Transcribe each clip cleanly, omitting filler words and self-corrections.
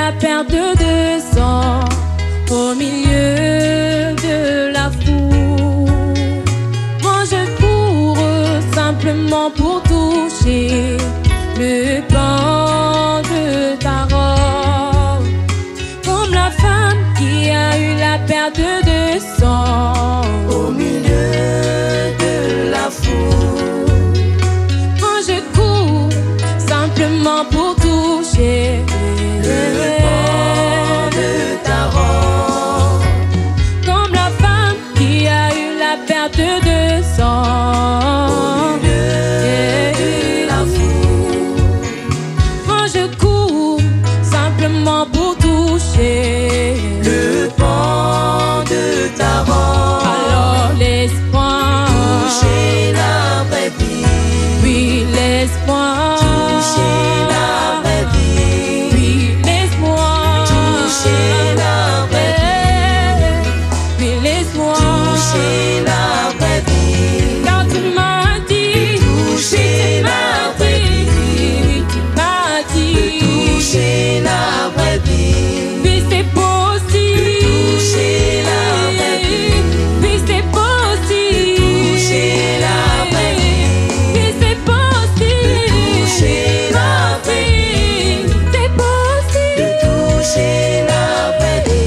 la perte de sang au milieu de la foule. Moi je cours simplement pour toucher le pan de ta robe, comme la femme qui a eu la perte de sang au milieu de la foule. Moi je cours simplement pour toucher le pan de ta robe, comme la femme qui a eu la perte de sang au milieu de la foule. Moi je cours simplement pour toucher le pan de ta robe. Alors l'espoir, toucher la vraie vie. oui l'espoir, toucher la vraie vie. oui l'espoir, toucher la vraie vie. oui l'espoir, toucher la vraie vie. car tu m'as dit, toucher la vraie vie. oui tu m'as dit, toucher la vraie vie. oui c'est possible, toucher la vraie vie. oui c'est possible, toucher la vraie vie. oui c'est possible, toucher la vraie vie. c'est possible, de toucher la vraie vie.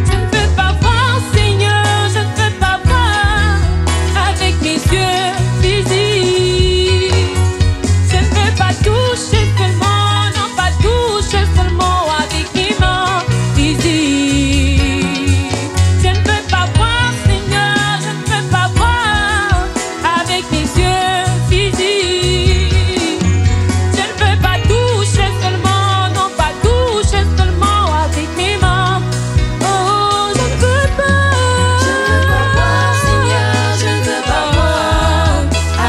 Je ne veux pas voir, Seigneur, je ne veux pas voir avec mes yeux physiques. Je ne veux pas toucher seulement, non pas toucher seulement avec mes mains physiques. Je ne veux pas voir, Seigneur, je ne veux pas voir avec mes yeux physiques. Je ne veux pas toucher seulement, non pas toucher seulement avec mes mains. Oh, je ne veux pas. Je ne veux pas voir, Seigneur, je ne veux pas voir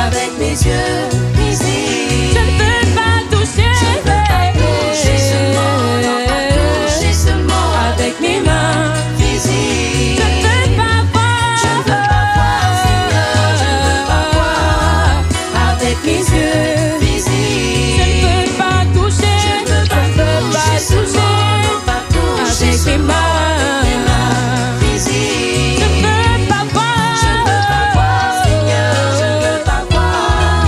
avec mes yeux physiques. Je ne veux pas toucher. Je ne veux pas toucher seulement, non pas toucher seulement avec mes mains physiques. Je ne veux pas voir. Je ne veux pas voir, Seigneur, je ne veux pas voir avec mes yeux physiques. Je ne veux pas toucher. Je ne veux pas toucher seulement, non pas toucher avec mes seulement avec mes mains mains physiques. Je ne veux pas voir. Je ne veux pas voir, Seigneur, je ne veux pas voir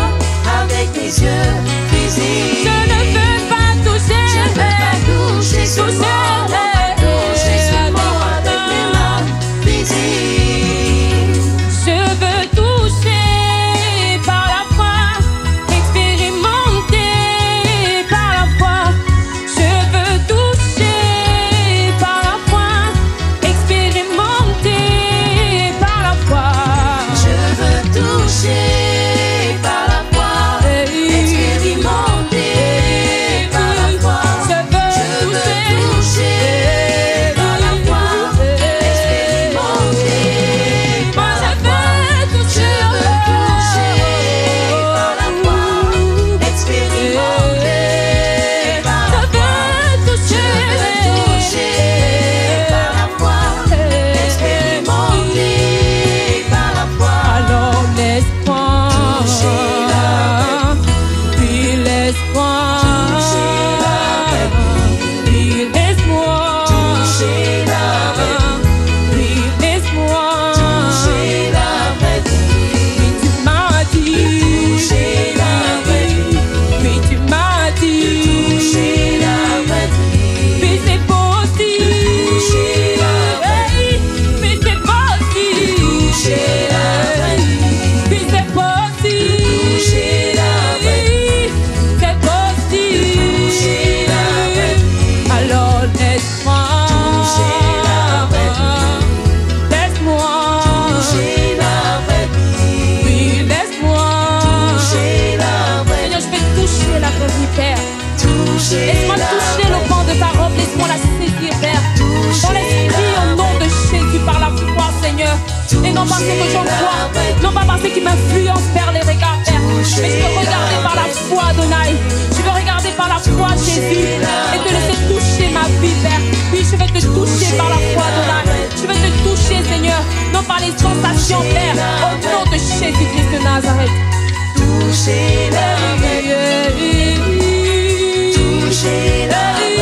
avec mes yeux physiques. Je ne veux pas toucher. Je ne veux pas toucher seulement, non pas toucher seulement avec mes mains physiques. Je veux toucher par la foi, expérimenter par la foi. Je veux toucher par la foi, expérimenter par la foi. Je veux toucher par la foi, expérimenter par la foi. Je veux toucher par la foi, expérimenter Moi par la je foi. veux toucher. Je veux toucher par la foi, expérimenter par la foi. Je veux toucher par la foi, expérimenter par la foi. Alors l'espoir, Toucher la puis l'espoir, Toucher la vraie puis l'espoir, Toucher la vraie puis l'espoir. toucher la vraie vie. Puis tu m'as dit, Toucher la vraie vie. puis tu m'as dit, Toucher la vraie vie. puis c'est possible, Toucher la vraie hey, puis c'est possible, Toucher la vraie vie. puis c'est possible, Toucher la vraie c'est possible. Toucher la vraie vie. Alors laisse-moi, Toucher la vraie laisse-moi, Toucher la vraie vie. oui laisse-moi. Toucher la vraie Seigneur, je vais toucher la vraie vie, Père. Toucher Laisse-moi la toucher le pan de ta robe, laisse-moi la saisir, Père. Dans Toucher l'esprit, la au nom de Jésus, par la foi, Seigneur. non parce que j'en vois, non pas parce qu'il m'influence vers les regards, Père, mais je veux regarder par la foi, Adonai. Je veux regarder par la foi, Jésus, et te laisser toucher ma vie, Père. Oui, je veux te toucher par la foi, Adonai. Je veux te toucher, Seigneur, non par les sensations, Père, au nom de Jésus-Christ de Nazareth. Toucher la vie, toucher la vie.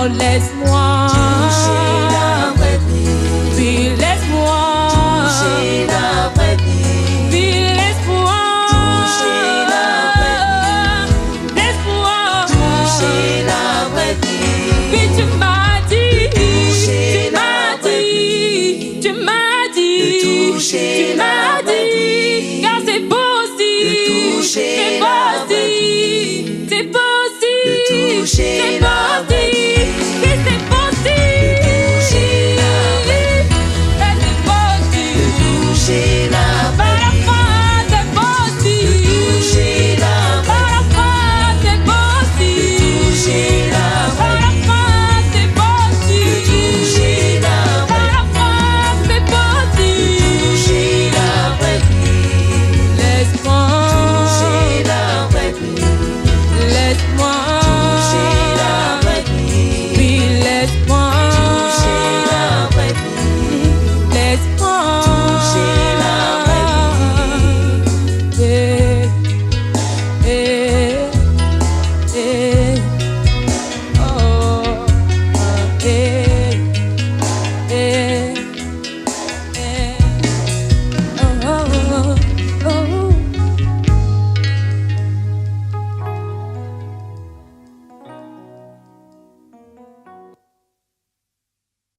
Laisse-moi toucher la vraie vie. Oui, laisse-moi toucher la vraie vie. Oui, laisse-moi toucher la vraie vie. Laisse-moi toucher la vraie vie. Oui, tu m'as dit, tu m'as dit, tu m'as dit, tu m'as dit, car c'est possible, c'est possible, c'est possible, c'est possible.